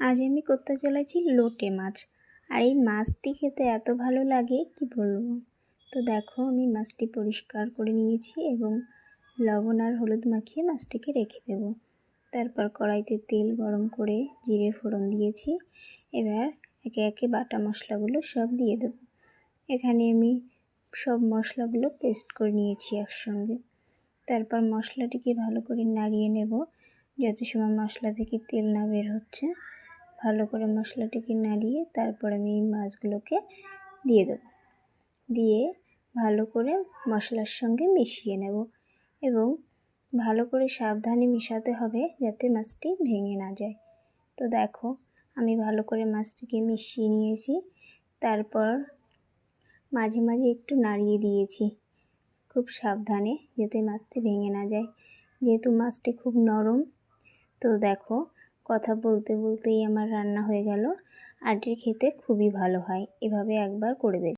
আজ আমি করতে চলেছি লোটে মাছ। আর এই মাছটি খেতে এত ভালো লাগে কি বলবো। তো দেখো আমি মাছটি পরিষ্কার করে নিয়েছি এবং লবণ আর হলুদ মাখিয়ে মাছটিকে রেখে দেব। তারপর কড়াইতে তেল গরম করে জিরে ফোড়ন দিয়েছি। এবার একে একে বাটা মশলাগুলো সব দিয়ে দেব। এখানে আমি সব মশলাগুলো পেস্ট করে নিয়েছি একসঙ্গে। তারপর মশলাটিকে ভালো করে নাড়িয়ে নেব যত সময় মশলা থেকে তেল না বের হচ্ছে। ভালো করে মশলাটিকে নাড়িয়ে তারপর আমি এই মাছগুলোকে দিয়ে দেব। দিয়ে ভালো করে মশলার সঙ্গে মিশিয়ে নেব এবং ভালো করে সাবধানে মেশাতে হবে যাতে মাছটি ভেঙে না যায়। তো দেখো আমি ভালো করে মাছটিকে মিশিয়ে নিয়েছি। তারপর মাঝে মাঝে একটু নাড়িয়ে দিয়েছি খুব সাবধানে যাতে মাছটি ভেঙে না যায়, যেহেতু মাছটি খুব নরম। তো দেখো কথা বলতে বলতেই আমার রান্না হয়ে গেল। আর এটি খেতে খুবই ভালো হয়, এভাবে একবার করে দেখ।